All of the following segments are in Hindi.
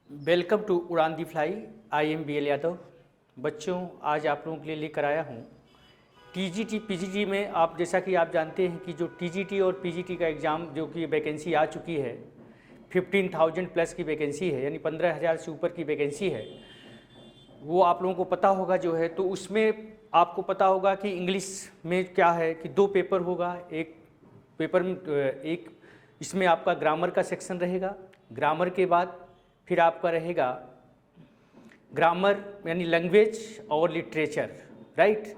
Welcome to Udaan the fly. I am B L Yadav. बच्चों, आज आप लोगों के लिए लेकर आया हूँ टीजीटी पीजीटी में। आप जैसा कि आप जानते हैं कि जो टीजीटी और पीजीटी का एग्ज़ाम जो कि वैकेंसी आ चुकी है, 15,000 प्लस की वैकेंसी है, यानी 15,000 से ऊपर की वैकेंसी है। वो आप लोगों को पता होगा जो है, तो उसमें आपको पता होगा कि इंग्लिश में क्या है कि 2 पेपर होगा। एक पेपर में एक इसमें आपका ग्रामर का सेक्शन रहेगा। ग्रामर के बाद फिर आपका रहेगा ग्रामर यानी लैंग्वेज और लिटरेचर, राइट।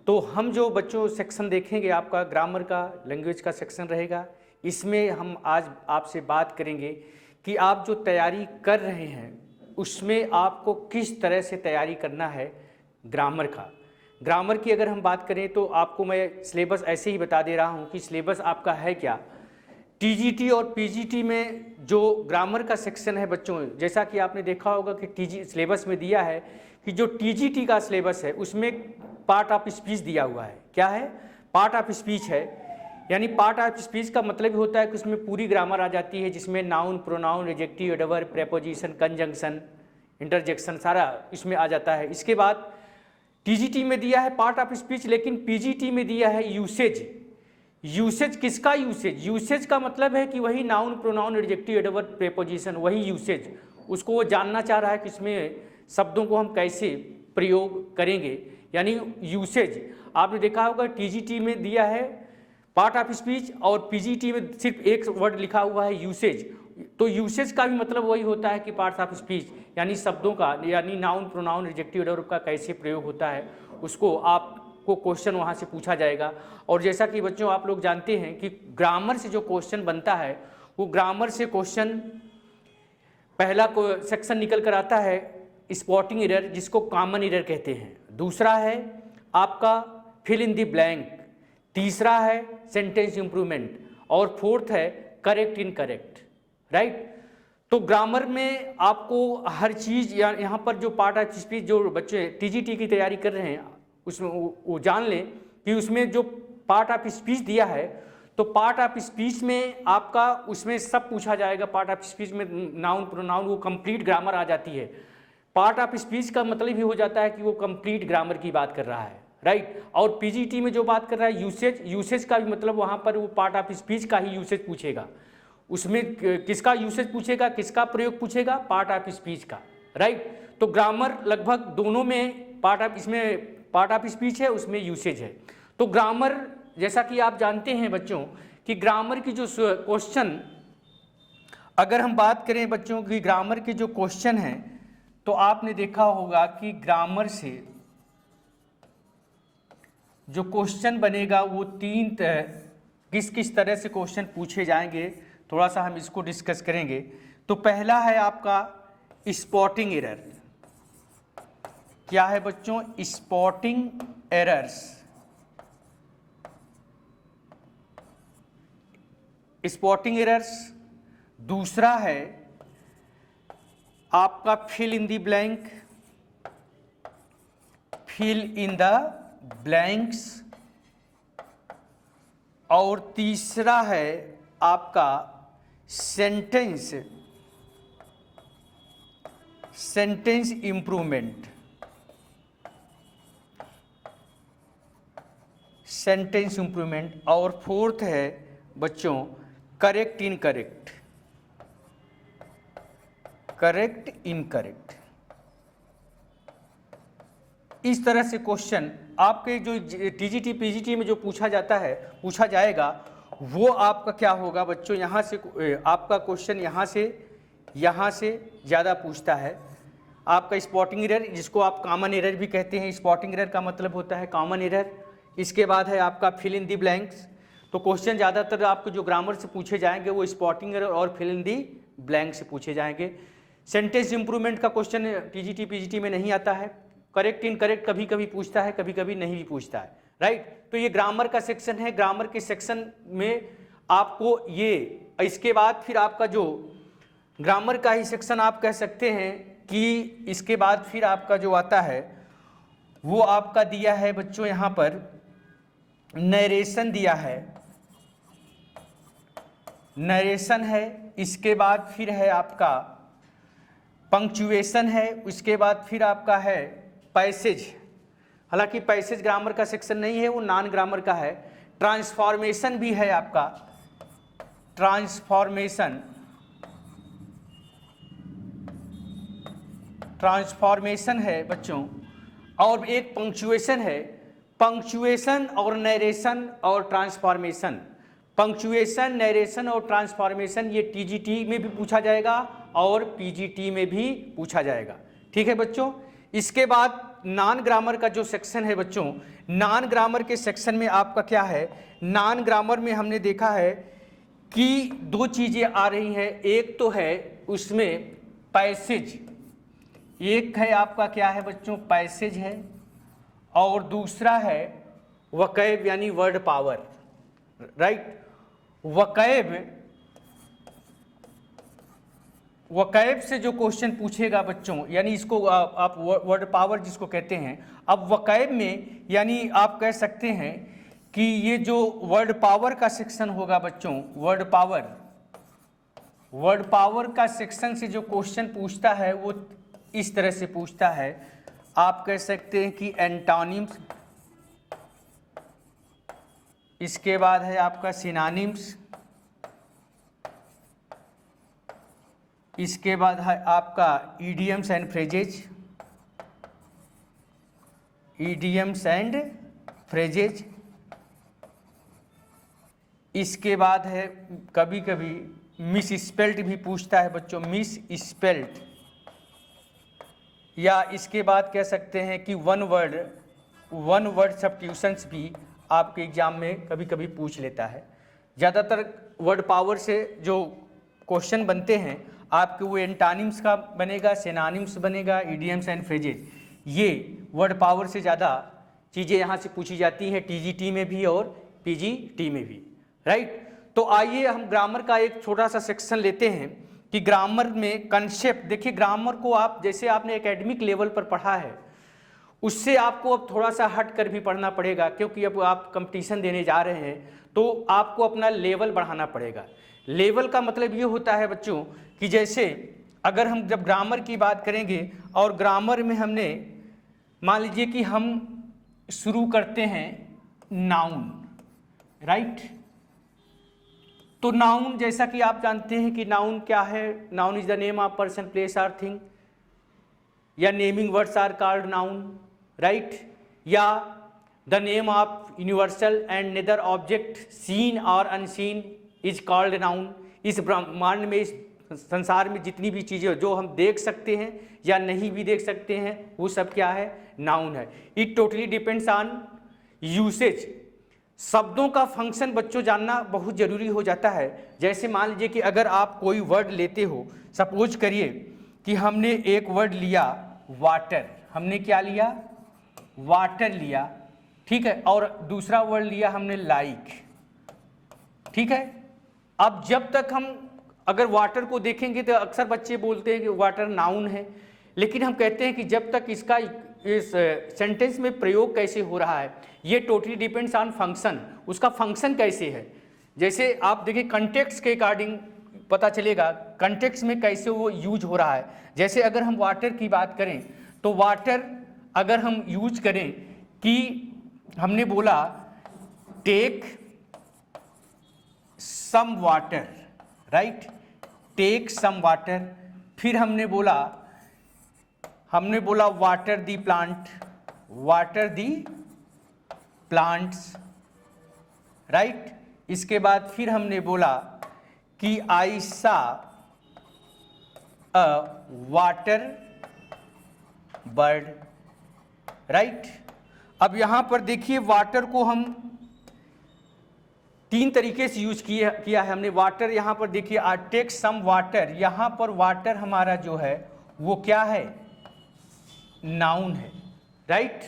तो हम जो बच्चों सेक्शन देखेंगे, आपका ग्रामर का लैंग्वेज का सेक्शन रहेगा। इसमें हम आज आपसे बात करेंगे कि आप जो तैयारी कर रहे हैं उसमें आपको किस तरह से तैयारी करना है ग्रामर का। ग्रामर की अगर हम बात करें तो आपको मैं सिलेबस ऐसे ही बता दे रहा हूँ कि सिलेबस आपका है क्या। टीजीटी और पीजीटी में जो ग्रामर का सेक्शन है बच्चों, जैसा कि आपने देखा होगा कि टीजी सिलेबस में दिया है कि जो टीजीटी का सिलेबस है उसमें पार्ट ऑफ स्पीच दिया हुआ है। क्या है? पार्ट ऑफ स्पीच है। यानी पार्ट ऑफ स्पीच का मतलब ही होता है कि उसमें पूरी ग्रामर आ जाती है, जिसमें noun, pronoun, adjective, adverb, preposition, conjunction, interjection सारा इसमें आ जाता है। इसके बाद टीजीटी में दिया है पार्ट ऑफ स्पीच, लेकिन पीजीटी में दिया है यूसेज। यूसेज किसका यूसेज? यूसेज का मतलब है कि वही noun, pronoun, adjective, adverb, preposition, वही यूसेज। उसको वो जानना चाह रहा है कि इसमें शब्दों को हम कैसे प्रयोग करेंगे, यानी यूसेज। आपने देखा होगा टीजीटी में दिया है पार्ट ऑफ स्पीच और पीजीटी में सिर्फ एक वर्ड लिखा हुआ है यूसेज। तो यूसेज का भी मतलब वही होता है कि पार्ट ऑफ स्पीच, यानी शब्दों का, यानी नाउन, प्रोनाउन, एडजेक्टिव, एडवर्ब का कैसे प्रयोग होता है, उसको आपको क्वेश्चन वहाँ से पूछा जाएगा। और जैसा कि बच्चों आप लोग जानते हैं कि ग्रामर से जो क्वेश्चन बनता है, वो ग्रामर से क्वेश्चन पहला को सेक्शन निकल कर आता है स्पॉटिंग एरर, जिसको कॉमन एरर कहते हैं। दूसरा है आपका फिल इन द ब्लैंक। तीसरा है सेंटेंस इंप्रूवमेंट। और फोर्थ है करेक्ट इनकरेक्ट, राइट। तो ग्रामर में आपको हर चीज़ यहाँ पर जो पार्ट ऑफ स्पीच जो बच्चे टीजीटी की तैयारी कर रहे हैं उसमें वो जान लें कि उसमें जो पार्ट ऑफ स्पीच दिया है, तो पार्ट ऑफ स्पीच में आपका उसमें सब पूछा जाएगा। पार्ट ऑफ स्पीच में नाउन, प्रोनाउन, वो कंप्लीट ग्रामर आ जाती है। पार्ट ऑफ स्पीच का मतलब ही हो जाता है कि वो कंप्लीट ग्रामर की बात कर रहा है, राइट। और पीजीटी में जो बात कर रहा है यूसेज, यूसेज का भी मतलब वहाँ पर वो पार्ट ऑफ स्पीच का ही यूसेज पूछेगा। उसमें किसका यूसेज पूछेगा, किसका प्रयोग पूछेगा? पार्ट ऑफ स्पीच का, राइट। तो ग्रामर लगभग दोनों में पार्ट ऑफ, इसमें पार्ट ऑफ स्पीच है, उसमें यूसेज है। तो ग्रामर, जैसा कि आप जानते हैं बच्चों कि ग्रामर की जो क्वेश्चन, अगर हम बात करें बच्चों की ग्रामर के जो क्वेश्चन हैं, तो आपने देखा होगा कि ग्रामर से जो क्वेश्चन बनेगा वो किस किस तरह से क्वेश्चन पूछे जाएंगे, थोड़ा सा हम इसको डिस्कस करेंगे। तो पहला है आपका स्पॉटिंग एरर। क्या है बच्चों? Spotting errors. Spotting errors. दूसरा है आपका fill in the blank, fill in the blanks. और तीसरा है आपका सेंटेंस इंप्रूवमेंट, सेंटेंस इंप्रूवमेंट। और फोर्थ है बच्चों करेक्ट इनकरेक्ट, करेक्ट इनकरेक्ट। इस तरह से क्वेश्चन आपके जो टीजीटी पीजीटी में जो पूछा जाता है, पूछा जाएगा, वो आपका क्या होगा बच्चों, यहाँ से आपका क्वेश्चन यहाँ से ज़्यादा पूछता है। आपका स्पॉटिंग एरर, जिसको आप कॉमन एरर भी कहते हैं, स्पॉटिंग एरर का मतलब होता है कॉमन एरर। इसके बाद है आपका फिल इन दी ब्लैंक्स। तो क्वेश्चन ज़्यादातर आपको जो ग्रामर से पूछे जाएंगे वो स्पॉटिंग एरर और फिल इन दी ब्लैंक से पूछे जाएंगे। सेंटेंस इंप्रूवमेंट का क्वेश्चन टीजीटी पीजीटी में नहीं आता है। करेक्ट इनकरेक्ट कभी कभी पूछता है, कभी कभी नहीं भी पूछता है, राइट। तो ये ग्रामर का सेक्शन है। ग्रामर के सेक्शन में आपको ये, इसके बाद फिर आपका जो ग्रामर का ही सेक्शन आप कह सकते हैं कि इसके बाद फिर आपका जो आता है वो आपका दिया है बच्चों, यहाँ पर नरेशन दिया है, नरेशन है। इसके बाद फिर है आपका पंक्चुएशन है, उसके बाद फिर आपका है पैसेज, हालांकि पैसेज ग्रामर का सेक्शन नहीं है, वो नॉन ग्रामर का है। ट्रांसफॉर्मेशन भी है आपका, ट्रांसफॉर्मेशन है बच्चों, और एक पंक्चुएशन है। पंक्चुएशन और नरेशन और ट्रांसफॉर्मेशन, पंक्चुएशन, नरेशन और ट्रांसफॉर्मेशन ये टीजीटी में भी पूछा जाएगा और पीजीटी में भी पूछा जाएगा। ठीक है बच्चों। इसके बाद नॉन ग्रामर का जो सेक्शन है बच्चों, नॉन ग्रामर के सेक्शन में आपका क्या है, नॉन ग्रामर में हमने देखा है कि दो चीज़ें आ रही हैं। एक तो है उसमें पैसेज, एक है आपका क्या है बच्चों, पैसेज है, और दूसरा है वकैब यानी वर्ड पावर, राइट। वकैब से जो क्वेश्चन पूछेगा बच्चों, यानी इसको आप वर्ड पावर जिसको कहते हैं। अब वकैब में यानी आप कह सकते हैं कि ये जो वर्ड पावर का सेक्शन होगा बच्चों, वर्ड पावर का सेक्शन से जो क्वेश्चन पूछता है वो इस तरह से पूछता है। आप कह सकते हैं कि एंटोनिम्स, इसके बाद है आपका सिनोनिम्स, इसके बाद है आपका इडियम्स एंड फ्रेजेज, इसके बाद है कभी कभी मिस स्पेल्ट भी पूछता है बच्चों, मिस स्पेल्ट, या इसके बाद कह सकते हैं कि वन वर्ड सब्स्टिट्यूशंस भी आपके एग्जाम में कभी कभी पूछ लेता है। ज़्यादातर वर्ड पावर से जो क्वेश्चन बनते हैं आपके वो एंटोनिम्स का बनेगा, सिनोनिम्स बनेगा, इडियम्स एंड फ्रेजेज, ये वर्ड पावर से ज़्यादा चीज़ें यहाँ से पूछी जाती हैं टीजीटी में भी और पीजीटी में भी, राइट। तो आइए हम ग्रामर का एक छोटा सा सेक्शन लेते हैं कि ग्रामर में कंसेप्ट। देखिए ग्रामर को आप जैसे आपने एकेडमिक लेवल पर पढ़ा है उससे आपको अब थोड़ा सा हट कर भी पढ़ना पड़ेगा, क्योंकि अब आप कंपटीशन देने जा रहे हैं तो आपको अपना लेवल बढ़ाना पड़ेगा। लेवल का मतलब ये होता है बच्चों कि जैसे अगर हम जब ग्रामर की बात करेंगे और ग्रामर में हमने मान लीजिए कि हम शुरू करते हैं नाउन, राइट। तो नाउन जैसा कि आप जानते हैं कि नाउन क्या है, noun is the name of person, place or thing, या naming words are called noun, right, या the name of universal and neither object seen और अनसीन इज कॉल्ड नाउन। इस ब्रह्मांड में, इस संसार में जितनी भी चीज़ें जो हम देख सकते हैं या नहीं भी देख सकते हैं वो सब क्या है, नाउन है। It totally depends on usage. शब्दों का फंक्शन बच्चों जानना बहुत ज़रूरी हो जाता है। जैसे मान लीजिए कि अगर आप कोई वर्ड लेते हो, सपोज करिए कि हमने एक वर्ड लिया वाटर, हमने क्या लिया, वाटर लिया, ठीक है, और दूसरा वर्ड लिया हमने लाइक, ठीक है। अब जब तक हम अगर वाटर को देखेंगे तो अक्सर बच्चे बोलते हैं कि वाटर नाउन है, लेकिन हम कहते हैं कि जब तक इसका इस सेंटेंस में प्रयोग कैसे हो रहा है ये टोटली डिपेंड्स ऑन फंक्शन, उसका फंक्शन कैसे है। जैसे आप देखिए कंटेक्स्ट के अकॉर्डिंग पता चलेगा कंटेक्स्ट में कैसे वो यूज हो रहा है। जैसे अगर हम वाटर की बात करें तो वाटर अगर हम यूज करें कि हमने बोला take some water, right, take some water, फिर हमने बोला water the plant, water the plants, right. इसके बाद फिर हमने बोला कि आई सा अ वाटर बर्ड, राइट। अब यहाँ पर देखिए वाटर को हम तीन तरीके से यूज किया है हमने। वाटर यहाँ पर देखिए आई टेक सम वाटर, यहाँ पर वाटर हमारा जो है वो क्या है, नाउन है, राइट।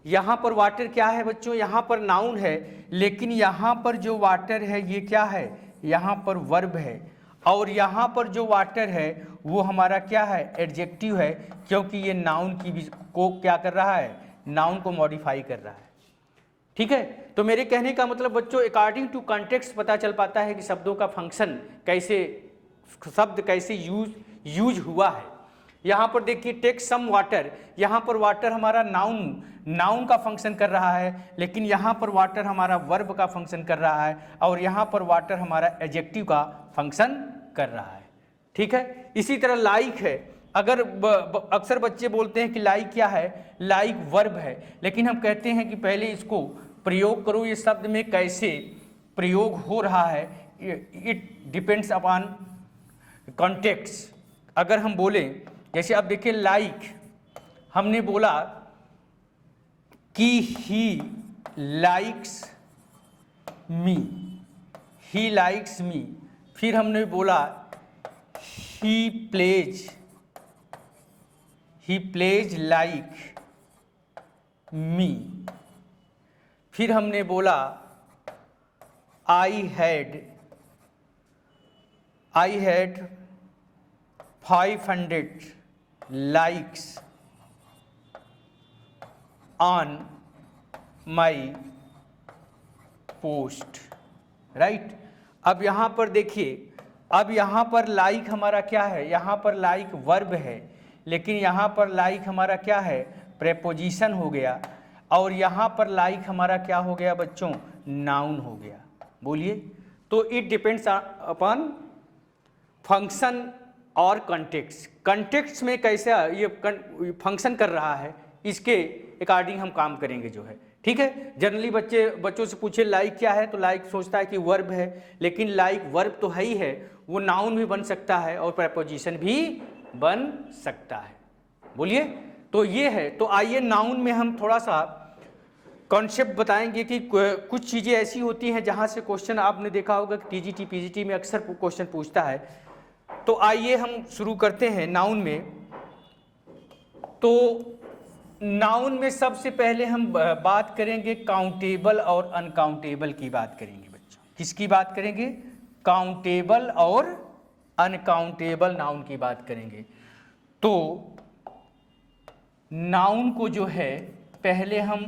यहाँ पर वाटर क्या है बच्चों, यहाँ पर नाउन है, लेकिन यहाँ पर जो वाटर है ये क्या है, यहाँ पर वर्ब है, और यहाँ पर जो वाटर है वो हमारा क्या है, एडजेक्टिव है, क्योंकि ये नाउन को क्या कर रहा है, नाउन को मॉडिफाई कर रहा है, ठीक है। तो मेरे कहने का मतलब बच्चों अकॉर्डिंग टू कॉन्टेक्स्ट पता चल पाता है कि शब्दों का फंक्शन कैसे, शब्द कैसे यूज हुआ है। यहाँ पर देखिए टेक सम वाटर, यहाँ पर वाटर हमारा नाउन का फंक्शन कर रहा है, लेकिन यहाँ पर वाटर हमारा वर्ब का फंक्शन कर रहा है, और यहाँ पर वाटर हमारा एडजेक्टिव का फंक्शन कर रहा है। ठीक है, इसी तरह लाइक है, अगर अक्सर बच्चे बोलते हैं कि लाइक क्या है, लाइक वर्ब है, लेकिन हम कहते हैं कि पहले इसको प्रयोग करो, ये शब्द में कैसे प्रयोग हो रहा है, इट डिपेंड्स अपॉन कॉन्टेक्स्ट। अगर हम बोले, जैसे अब देखिए लाइक, हमने बोला कि he likes me, he likes me, फिर हमने बोला ही प्लेज लाइक मी, फिर हमने बोला I had 500 likes on my post, right. अब यहाँ पर देखिए, अब यहाँ पर लाइक हमारा क्या है, यहाँ पर लाइक वर्ब है, लेकिन यहाँ पर लाइक हमारा क्या है, प्रेपोजिशन हो गया, और यहाँ पर लाइक हमारा क्या हो गया बच्चों, नाउन हो गया। बोलिए, तो इट डिपेंड्स अपॉन फंक्शन और कंटेक्स्ट। कंटेक्स्ट में कैसे ये फंक्शन कर रहा है, इसके अकॉर्डिंग हम काम करेंगे जो है। ठीक है, जनरली बच्चों से पूछे लाइक क्या है, तो लाइक सोचता है कि वर्ब है, लेकिन लाइक वर्ब तो है ही है, वो नाउन भी बन सकता है और प्रेपोजिशन भी बन सकता है। बोलिए, तो ये है। तो आइए नाउन में हम थोड़ा सा कॉन्सेप्ट बताएंगे कि कुछ चीज़ें ऐसी होती हैं जहाँ से क्वेश्चन आपने देखा होगा कि टीजीटी पीजीटी में अक्सर क्वेश्चन पूछता है। तो आइए हम शुरू करते हैं नाउन में। तो नाउन में सबसे पहले हम बात करेंगे काउंटेबल और अनकाउंटेबल की बात करेंगे बच्चों। किसकी बात करेंगे, काउंटेबल और अनकाउंटेबल नाउन की बात करेंगे। तो नाउन को जो है पहले हम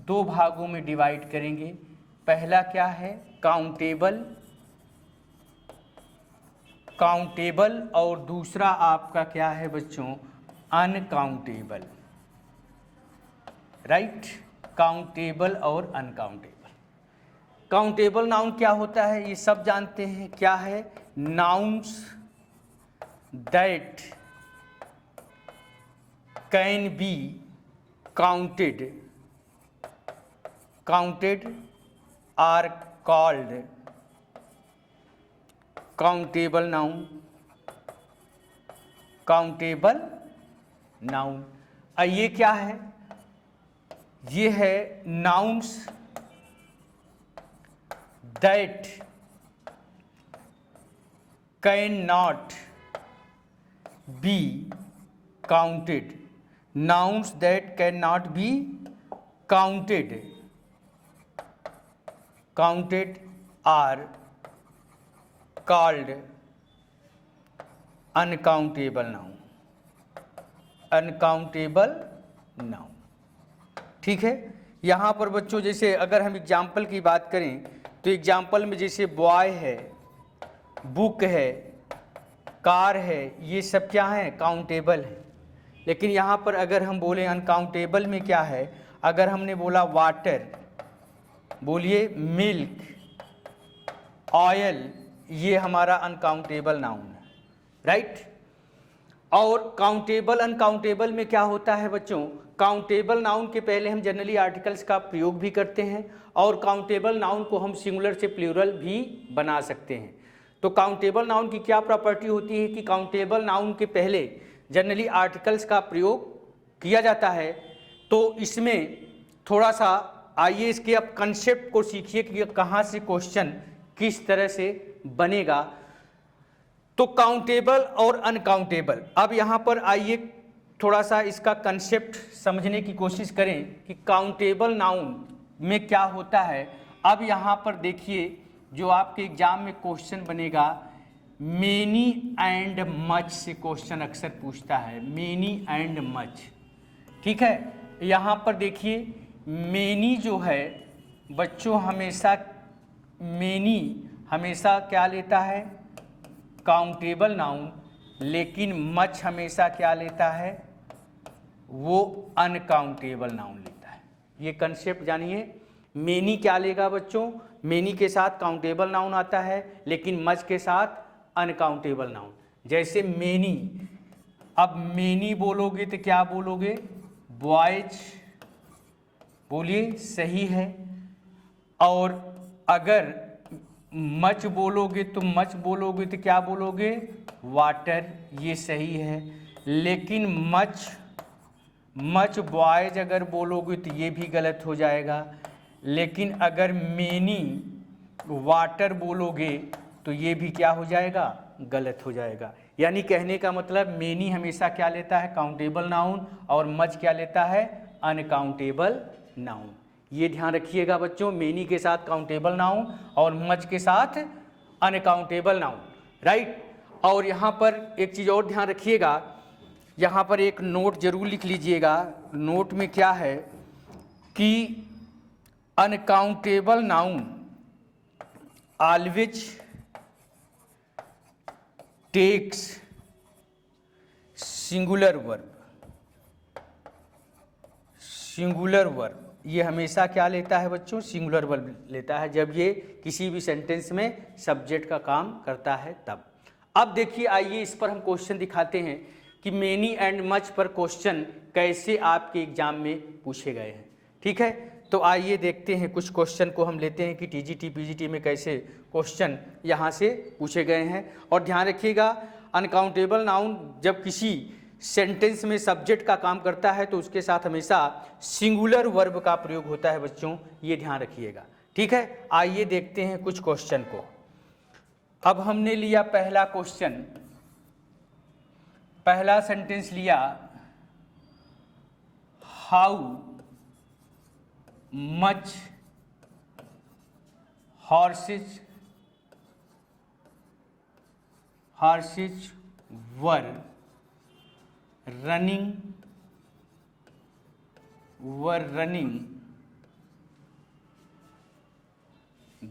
दो भागों में डिवाइड करेंगे। पहला क्या है, काउंटेबल और दूसरा आपका क्या है बच्चों, अनकाउंटेबल, राइट। काउंटेबल और अनकाउंटेबल। काउंटेबल नाउन क्या होता है ये सब जानते हैं, क्या है, nouns that can be counted are called countable noun. Countable noun, ये क्या है, ये है nouns that can not be counted, nouns that can not be counted are called uncountable noun. Uncountable noun, ठीक है। यहाँ पर बच्चों जैसे अगर हम एग्जाम्पल की बात करें तो एग्जाम्पल में जैसे बॉय है, बुक है, कार है, ये सब क्या है, काउंटेबल है। लेकिन यहाँ पर अगर हम बोले अनकाउंटेबल में क्या है, अगर हमने बोला वाटर, बोलिए मिल्क, ऑयल, ये हमारा अनकाउंटेबल नाउन है, राइट। और काउंटेबल अनकाउंटेबल में क्या होता है बच्चों, काउंटेबल नाउन के पहले हम जनरली आर्टिकल्स का प्रयोग भी करते हैं और काउंटेबल नाउन को हम सिंगुलर से प्लूरल भी बना सकते हैं। तो काउंटेबल नाउन की क्या प्रॉपर्टी होती है कि काउंटेबल नाउन के पहले जनरली आर्टिकल्स का प्रयोग किया जाता है। तो इसमें थोड़ा सा आइए इसके अब कंसेप्ट को सीखिए कि कहाँ से क्वेश्चन किस तरह से बनेगा। तो काउंटेबल और अनकाउंटेबल, अब यहाँ पर आइए थोड़ा सा इसका कंसेप्ट समझने की कोशिश करें कि काउंटेबल नाउन में क्या होता है। अब यहाँ पर देखिए जो आपके एग्जाम में क्वेश्चन बनेगा, मेनी एंड मच से क्वेश्चन अक्सर पूछता है, मेनी एंड मच, ठीक है। यहाँ पर देखिए मेनी जो है बच्चों हमेशा, मेनी हमेशा क्या लेता है, काउंटेबल नाउन, लेकिन मच हमेशा क्या लेता है, वो अनकाउंटेबल नाउन लेता है। ये कंसेप्ट जानिए। मेनी क्या लेगा बच्चों, मेनी के साथ काउंटेबल नाउन आता है, लेकिन मच के साथ अनकाउंटेबल नाउन। जैसे मेनी, अब मेनी बोलोगे तो क्या बोलोगे, बॉयज बोलिए, सही है। और अगर मच बोलोगे तो मच बोलोगे तो क्या बोलोगे, वाटर, ये सही है। लेकिन मच बॉयज अगर बोलोगे तो ये भी गलत हो जाएगा। लेकिन अगर मेनी वाटर बोलोगे तो ये भी क्या हो जाएगा, गलत हो जाएगा। यानी कहने का मतलब मेनी हमेशा क्या लेता है, काउंटेबल नाउन, और मच क्या लेता है, अनकाउंटेबल नाउन। ये ध्यान रखिएगा बच्चों, मेनी के साथ काउंटेबल नाउन और मच के साथ अनकाउंटेबल नाउन, राइट। और यहाँ पर एक चीज़ और ध्यान रखिएगा, यहाँ पर एक नोट जरूर लिख लीजिएगा। नोट में क्या है कि uncountable noun always takes singular verb. Singular verb ये हमेशा क्या लेता है बच्चों, सिंगुलर वर्ब लेता है, जब ये किसी भी सेंटेंस में सब्जेक्ट का काम करता है तब। अब देखिए, आइए इस पर हम क्वेश्चन दिखाते हैं कि मेनी एंड मच पर क्वेश्चन कैसे आपके एग्जाम में पूछे गए हैं। ठीक है, तो आइए देखते हैं, कुछ क्वेश्चन को हम लेते हैं कि टीजीटी पीजीटी में कैसे क्वेश्चन यहाँ से पूछे गए हैं। और ध्यान रखिएगा, अनकाउंटेबल नाउन जब किसी सेंटेंस में सब्जेक्ट का काम करता है तो उसके साथ हमेशा सिंगुलर वर्ब का प्रयोग होता है बच्चों, ये ध्यान रखिएगा। ठीक है, आइए देखते हैं कुछ क्वेश्चन को। अब हमने लिया पहला क्वेश्चन, पहला सेंटेंस लिया, how much horses were running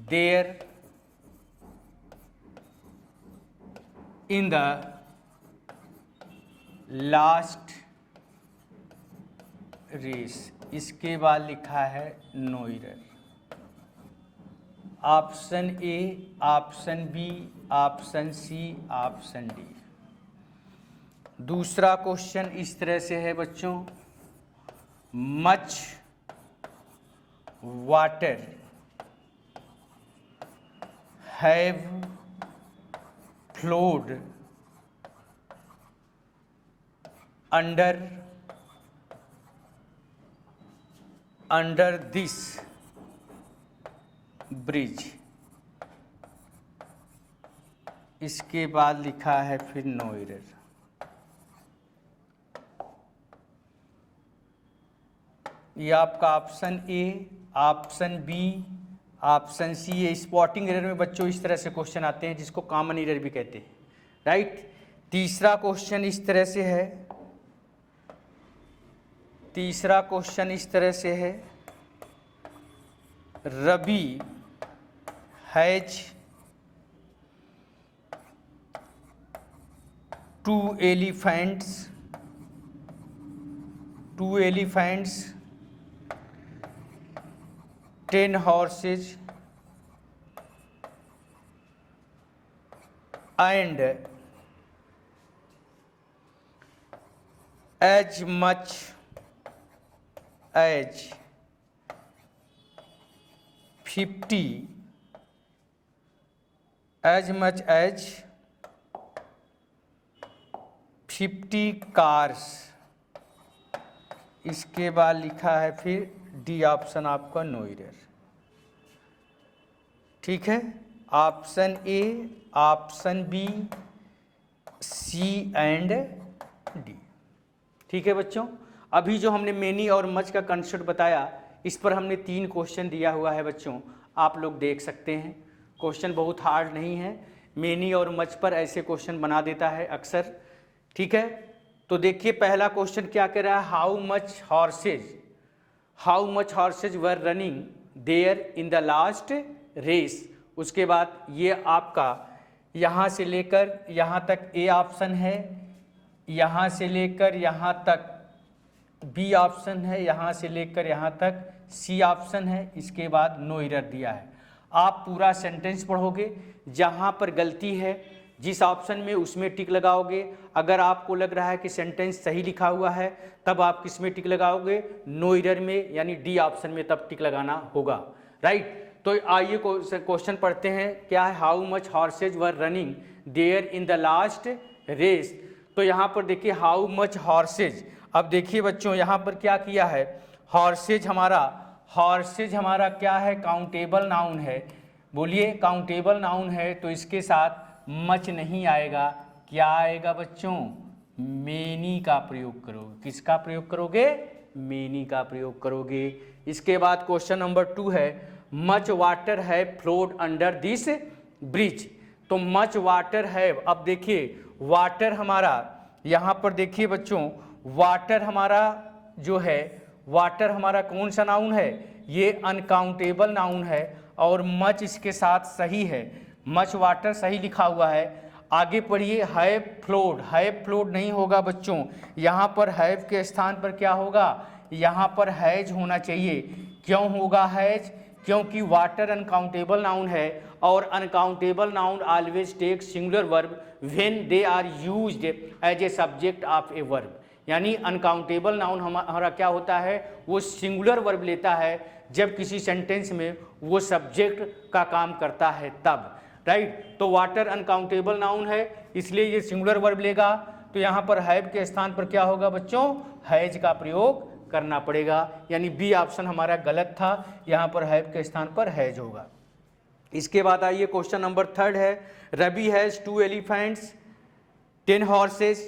there in the last race. इसके बाद लिखा है no error. Option A, option B, option C, option D. दूसरा क्वेश्चन इस तरह से है बच्चों, much water have flowed under this bridge. इसके बाद लिखा है फिर नो एरर। ये आपका option A, option B, option C. ये स्पॉटिंग एरर में बच्चों इस तरह से क्वेश्चन आते हैं जिसको कॉमन एरर भी कहते हैं, राइट। तीसरा क्वेश्चन इस तरह से है, तीसरा क्वेश्चन इस तरह से है, Ravi has 2 elephants 10 horses and as much as 50 cars। इसके बाद लिखा है फिर डी ऑप्शन आपका नो एरर। ठीक है, option A, option B, C and D. ठीक है बच्चों, अभी जो हमने मेनी और मच का कंसेप्ट बताया, इस पर हमने 3 क्वेश्चन दिया हुआ है बच्चों, आप लोग देख सकते हैं। क्वेश्चन बहुत हार्ड नहीं है, मेनी और मच पर ऐसे क्वेश्चन बना देता है अक्सर। ठीक है, तो देखिए पहला क्वेश्चन क्या कह रहा है, how much horses were running there in the last race. उसके बाद ये आपका यहाँ से लेकर यहाँ तक ए ऑप्शन है, यहाँ से लेकर यहाँ तक बी ऑप्शन है, यहाँ से लेकर यहाँ तक सी ऑप्शन है, इसके बाद नो एरर दिया है। आप पूरा सेंटेंस पढ़ोगे, जहाँ पर गलती है जिस ऑप्शन में उसमें टिक लगाओगे। अगर आपको लग रहा है कि सेंटेंस सही लिखा हुआ है तब आप किस में टिक लगाओगे, नो एरर में, यानी डी ऑप्शन में तब टिक लगाना होगा, राइट। तो आइए क्वेश्चन पढ़ते हैं, क्या है, how much horses were running there in the last race. तो यहाँ पर देखिए हाउ मच हॉर्सेज, अब देखिए बच्चों यहाँ पर क्या किया है, हॉर्सेज हमारा क्या है, काउंटेबल नाउन है। बोलिए काउंटेबल नाउन है तो इसके साथ मच नहीं आएगा, क्या आएगा बच्चों, मेनी का प्रयोग करोगे। किसका प्रयोग करोगे, मेनी का प्रयोग करोगे। इसके बाद क्वेश्चन नंबर 2 है, मच वाटर है फ्लोड अंडर दिस ब्रिज। तो मच वाटर है, अब देखिए वाटर हमारा यहाँ पर देखिए बच्चों, वाटर हमारा जो है, वाटर हमारा कौन सा नाउन है, ये अनकाउंटेबल नाउन है और मच इसके साथ सही है, मच वाटर सही लिखा हुआ है। आगे पढ़िए, हैव फ्लोड नहीं होगा बच्चों, यहाँ पर हैव के स्थान पर क्या होगा, यहाँ पर हैज होना चाहिए। क्यों होगा हैज, क्योंकि वाटर अनकाउंटेबल नाउन है और uncountable noun always take singular verb when they are used as a subject of a verb. यानी अनकाउंटेबल नाउन हमारा क्या होता है, वो सिंगुलर वर्ब लेता है जब किसी सेंटेंस में वो सब्जेक्ट का काम करता है तब, राइट। तो वाटर अनकाउंटेबल नाउन है इसलिए ये सिंगुलर वर्ब लेगा। तो यहाँ पर हैव के स्थान पर क्या होगा बच्चों, हैज का प्रयोग करना पड़ेगा, यानी बी ऑप्शन हमारा गलत था, यहाँ पर हैव के स्थान पर हैज होगा। इसके बाद आइए क्वेश्चन नंबर 3 है, Ravi has 2 elephants 10 horses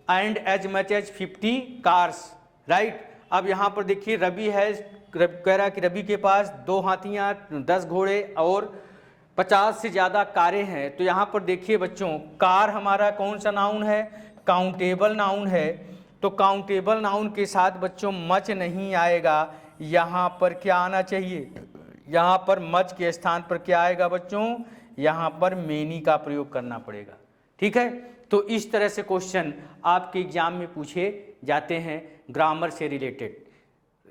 and as much as 50 cars, right. अब यहाँ पर देखिए रवि हैज, कह रहा है कि रवि के पास 2 हाथियाँ 10 घोड़े और 50 से ज़्यादा कारें हैं। तो यहाँ पर देखिए बच्चों, कार हमारा कौन सा नाउन है, काउंटेबल नाउन है। तो काउंटेबल नाउन के साथ बच्चों मच नहीं आएगा, यहाँ पर क्या आना चाहिए, यहाँ पर मच के स्थान पर क्या आएगा बच्चों, यहाँ पर मेनी का प्रयोग करना पड़ेगा, ठीक है। तो इस तरह से क्वेश्चन आपके एग्जाम में पूछे जाते हैं ग्रामर से रिलेटेड।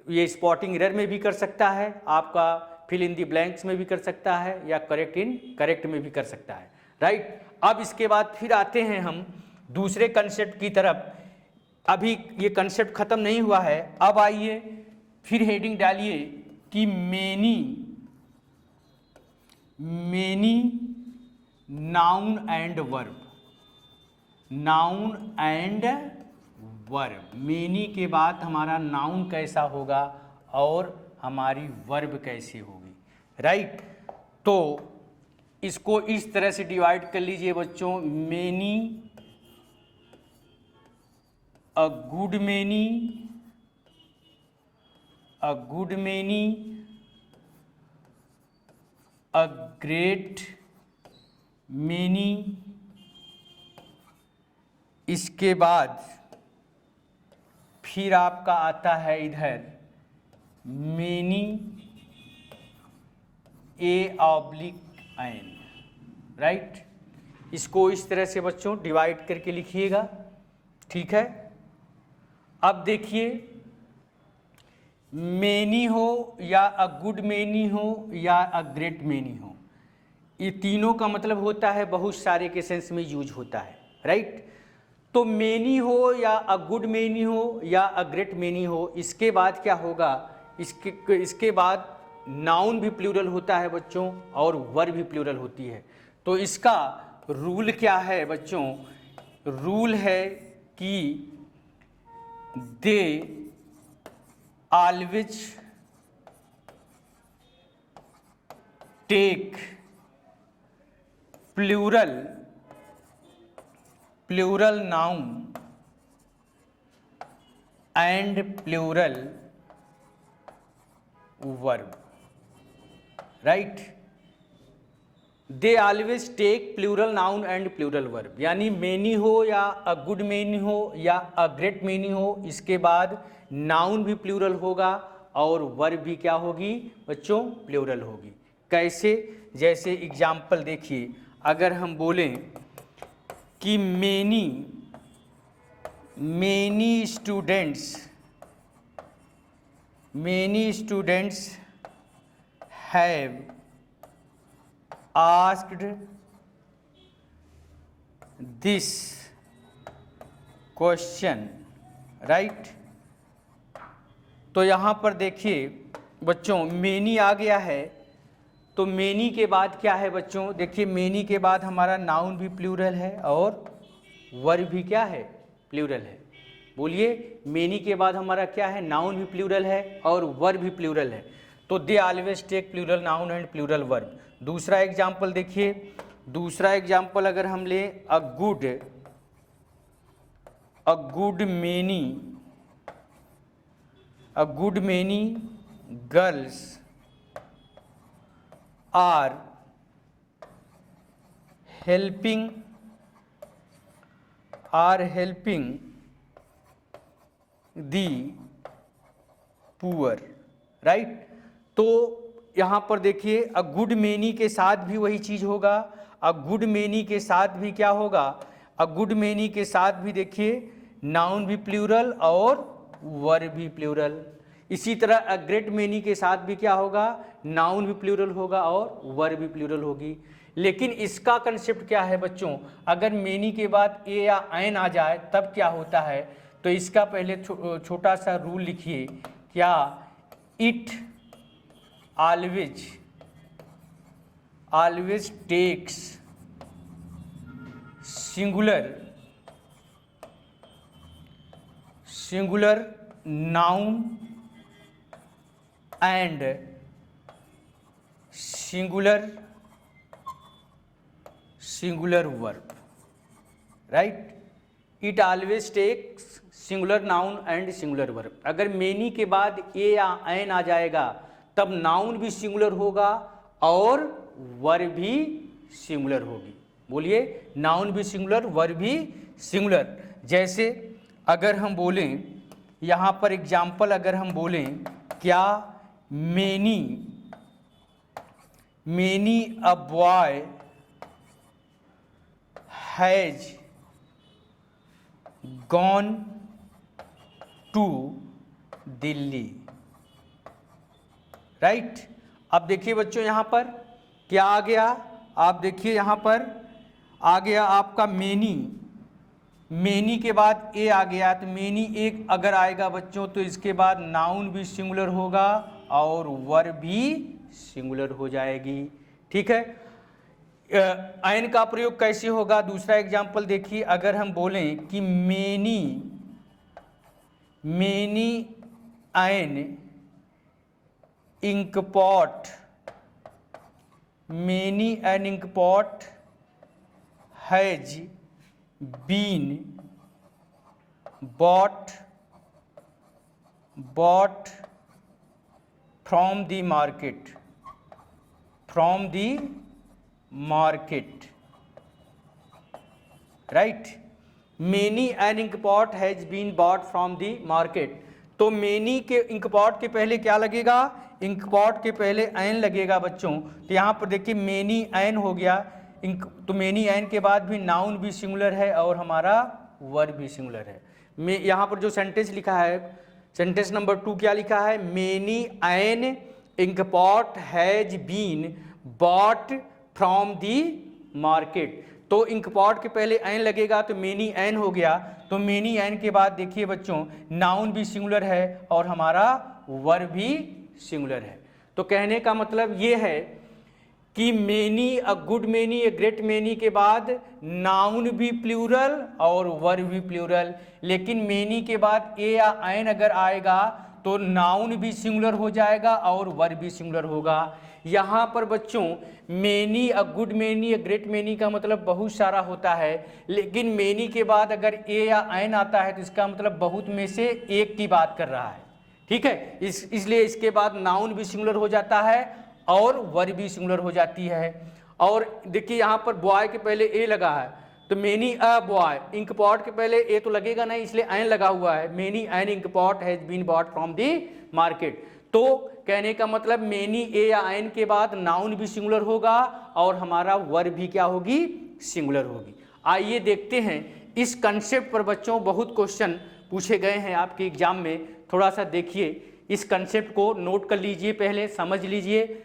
ये स्पॉटिंग एरर में भी कर सकता है, आपका फिल इन दी ब्लैंक्स में भी कर सकता है, या करेक्ट में भी कर सकता है, राइट। अब इसके बाद फिर आते हैं हम दूसरे कंसेप्ट की तरफ। अभी ये कंसेप्ट खत्म नहीं हुआ है, अब आइए फिर हेडिंग डालिए कि many noun and verb, noun and verb. Many के बाद हमारा नाउन कैसा होगा और हमारी वर्ब कैसी होगी, राइट। तो इसको इस तरह से डिवाइड कर लीजिए बच्चों, many, a good many, a good many, a great many. इसके बाद फिर आपका आता है इधर many, a oblique an, right. इसको इस तरह से बच्चों डिवाइड करके लिखिएगा, ठीक है। अब देखिए, मेनी हो या अ गुड मेनी हो या अ ग्रेट मेनी हो, ये तीनों का मतलब होता है बहुत सारे के सेंस में यूज होता है, राइट। तो मेनी हो या अ गुड मेनी हो या अ ग्रेट मेनी हो, इसके बाद क्या होगा, इसके बाद नाउन भी प्लूरल होता है बच्चों और वर्ब भी प्लूरल होती है। तो इसका रूल क्या है बच्चों, रूल है कि they always take plural noun and plural verb, right. They always take plural noun and plural verb, यानी मेनी हो या अ गुड मेनी हो या अ ग्रेट मेनी हो, इसके बाद नाउन भी प्लूरल होगा और वर्ब भी क्या होगी बच्चों, प्लूरल होगी। कैसे, जैसे एग्जाम्पल देखिए, अगर हम बोलें कि many students have asked this question, right? तो यहाँ पर देखिए बच्चों मेनी आ गया है, तो मेनी के बाद क्या है बच्चों, देखिए मेनी के बाद हमारा नाउन भी प्लूरल है और वर्ब भी क्या है, प्लूरल है। बोलिए, मेनी के बाद हमारा क्या है, नाउन भी प्लूरल है और वर्ब भी प्लूरल है। तो they always take plural noun and plural verb. दूसरा एग्जाम्पल देखिए, दूसरा एग्जाम्पल अगर हम लें, a good many girls are helping the poor, right. तो यहाँ पर देखिए अ गुड मेनी के साथ भी वही चीज़ होगा, अ गुड मेनी के साथ भी क्या होगा, अ गुड मेनी के साथ भी देखिए नाउन भी प्लूरल और वर्ब भी प्लूरल। इसी तरह अ ग्रेट मेनी के साथ भी क्या होगा, नाउन भी प्लूरल होगा और वर्ब भी प्लूरल होगी। लेकिन इसका कंसेप्ट क्या है बच्चों, अगर मेनी के बाद ए या एन आ जाए तब क्या होता है, तो इसका पहले छोटा सा रूल लिखिए, क्या, it always takes singular noun and singular verb, right. It always takes singular noun and singular verb. अगर मेनी के बाद ए या एन आ जाएगा तब नाउन भी सिंगुलर होगा और वर्ब भी सिंगुलर होगी। बोलिए, नाउन भी सिंगुलर, वर्ब भी सिंगुलर। जैसे अगर हम बोलें यहाँ पर एग्जाम्पल, अगर हम बोलें क्या, many a boy has gone to Delhi, right. अब देखिए बच्चों यहाँ पर क्या आ गया, आप देखिए यहाँ पर आ गया आपका मेनी के बाद ए आ गया, तो मेनी एक अगर आएगा बच्चों तो इसके बाद नाउन भी सिंगुलर होगा और वर्ब भी सिंगुलर हो जाएगी, ठीक है। एन का प्रयोग कैसे होगा, दूसरा एग्जाम्पल देखिए, अगर हम बोलें कि many an ink pot has been bought from the market, right। many an ink pot has been bought from the market। तो many के इंक पॉट के पहले क्या लगेगा, इंक पॉट के पहले एन लगेगा बच्चों। तो यहाँ पर देखिए मेनी एन हो गया, तो मेनी एन के बाद भी नाउन भी सिंगुलर है और हमारा वर्ब भी सिंगुलर है। मैं यहाँ पर जो सेंटेंस लिखा है, सेंटेंस नंबर 2 क्या लिखा है, many an ink pot has been bought from the market. तो इंक पॉट के पहले एन लगेगा तो मेनी एन हो गया, तो मेनी एन के बाद देखिए बच्चों नाउन भी सिंगुलर है और हमारा वर्ब भी सिंगुलर है। तो कहने का मतलब ये है कि many, a good many, a great many के बाद नाउन भी प्लूरल और वर्ब भी प्लूरल। लेकिन मेनी के बाद ए या एन अगर आएगा तो नाउन भी सिंगुलर हो जाएगा और वर्ब भी सिंगुलर होगा। यहाँ पर बच्चों many, a good many, a great many का मतलब बहुत सारा होता है, लेकिन मेनी के बाद अगर ए या एन आता है तो इसका मतलब बहुत में से एक की बात कर रहा है, ठीक है। इसलिए इसके बाद नाउन भी सिंगुलर हो जाता है और वर्ब भी सिंगुलर हो जाती है। और देखिए यहाँ पर बॉय के पहले ए लगा है, तो many a boy, ink pot के पहले ए तो लगेगा नहीं, इसलिए एन लगा हुआ है, many an ink pot has been bought from the market. तो कहने का मतलब मेनी ए या आयन के बाद नाउन भी सिंगुलर होगा और हमारा वर्ब भी क्या होगी, सिंगुलर होगी। आइए देखते हैं इस कंसेप्ट पर बच्चों बहुत क्वेश्चन पूछे गए हैं आपके एग्जाम में। थोड़ा सा देखिए, इस कंसेप्ट को नोट कर लीजिए, पहले समझ लीजिए।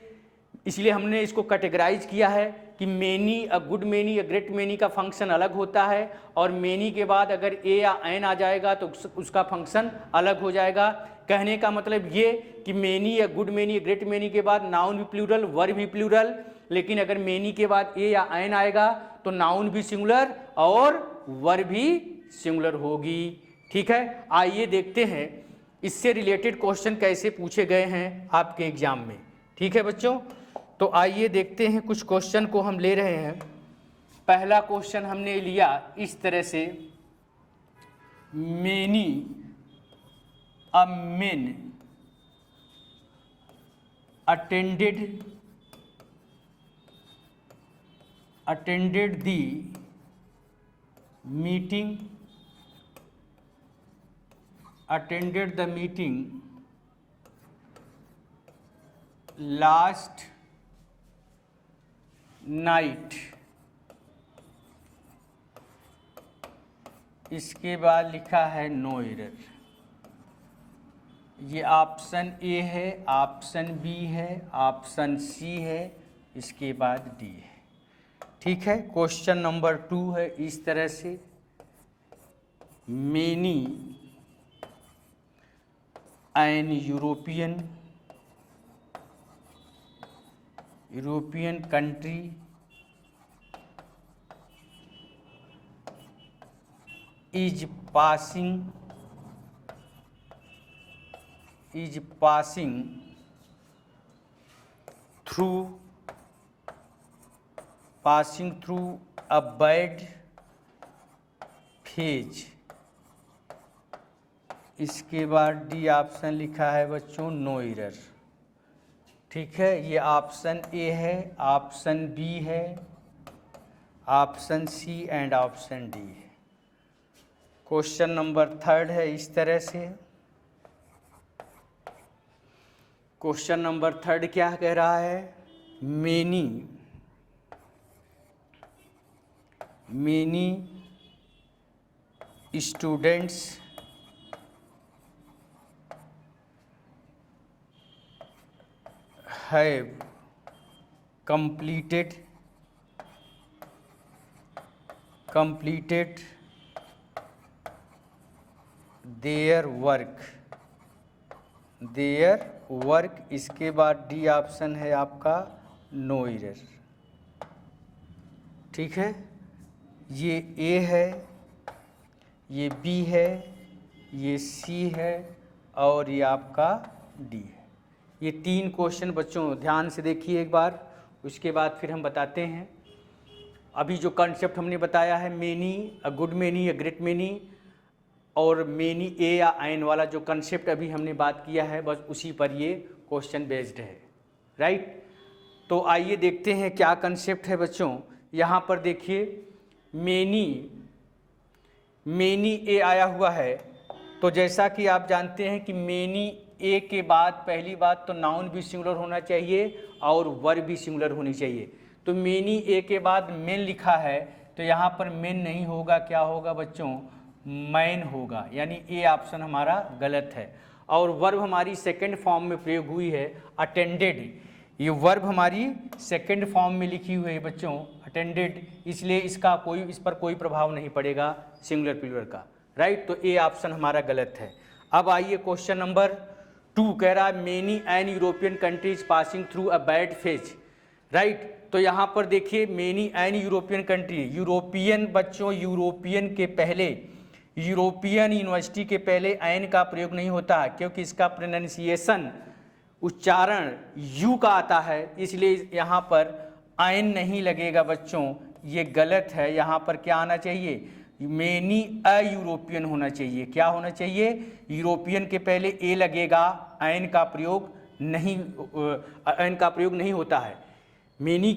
इसलिए हमने इसको कैटेगराइज किया है कि many, a good many, a great many का फंक्शन अलग होता है और मेनी के बाद अगर ए या एन आ जाएगा तो उसका फंक्शन अलग हो जाएगा। कहने का मतलब ये कि मेनी या गुड मेनी या ग्रेट मेनी के बाद नाउन भी प्लूरल, वर्ब भी प्लूरल, लेकिन अगर मेनी के बाद ए या एन आएगा तो नाउन भी सिंगुलर और वर्ब भी सिंगुलर होगी। ठीक है, आइए देखते हैं इससे रिलेटेड क्वेश्चन कैसे पूछे गए हैं आपके एग्जाम में। ठीक है बच्चों, तो आइए देखते हैं कुछ क्वेश्चन को हम ले रहे हैं। पहला क्वेश्चन हमने लिया इस तरह से, many a main attended the meeting last night. इसके बाद लिखा है नो एरर। ये ऑप्शन ए है, ऑप्शन बी है, ऑप्शन सी है, इसके बाद डी है। ठीक है, क्वेश्चन नंबर 2 है इस तरह से, many an European country is passing through a bad phase। इसके बाद डी ऑप्शन लिखा है बच्चों नो एरर। ठीक है, ये ऑप्शन ए है, ऑप्शन बी है, option C and option D है। क्वेश्चन नंबर 3 है इस तरह से, क्वेश्चन नंबर 3 क्या कह रहा है, many students have completed their work। इसके बाद डी ऑप्शन है आपका नो एरर। ठीक है, ये ए है, ये बी है, ये सी है और ये आपका डी है। ये 3 क्वेश्चन बच्चों ध्यान से देखिए एक बार, उसके बाद फिर हम बताते हैं। अभी जो कॉन्सेप्ट हमने बताया है many, a good many, a great many और मेनी ए या आयन वाला जो कॉन्सेप्ट अभी हमने बात किया है, बस उसी पर ये क्वेश्चन बेस्ड है। राइट, तो आइए देखते हैं क्या कॉन्सेप्ट है बच्चों। यहाँ पर देखिए, मेनी ए आया हुआ है, तो जैसा कि आप जानते हैं कि मेनी ए के बाद पहली बात तो नाउन भी सिंगुलर होना चाहिए और वर्ब भी सिंगुलर होनी चाहिए। तो मेनी ए के बाद मेन लिखा है, तो यहाँ पर मेन नहीं होगा, क्या होगा बच्चों, मैन होगा, यानी ए ऑप्शन हमारा गलत है। और वर्ब हमारी सेकंड फॉर्म में प्रयोग हुई है, अटेंडेड। ये वर्ब हमारी सेकंड फॉर्म में लिखी हुई है बच्चों, अटेंडेड, इसलिए इस पर कोई प्रभाव नहीं पड़ेगा सिंगुलर प्लूरल का। राइट, तो ए ऑप्शन हमारा गलत है। अब आइए क्वेश्चन नंबर 2 कह रहा है many an European countries passing through a bad phase. Right, तो यहाँ पर देखिए many an European country, European बच्चों, यूरोपियन के पहले, यूरोपियन यूनिवर्सिटी के पहले एन का प्रयोग नहीं होता, क्योंकि इसका प्रोनाउंसिएशन, उच्चारण यू का आता है, इसलिए यहाँ पर एन नहीं लगेगा बच्चों, ये गलत है। यहाँ पर क्या आना चाहिए, मेनी अ यूरोपियन होना चाहिए। क्या होना चाहिए, यूरोपियन के पहले ए लगेगा, एन का प्रयोग नहीं होता है। मेनी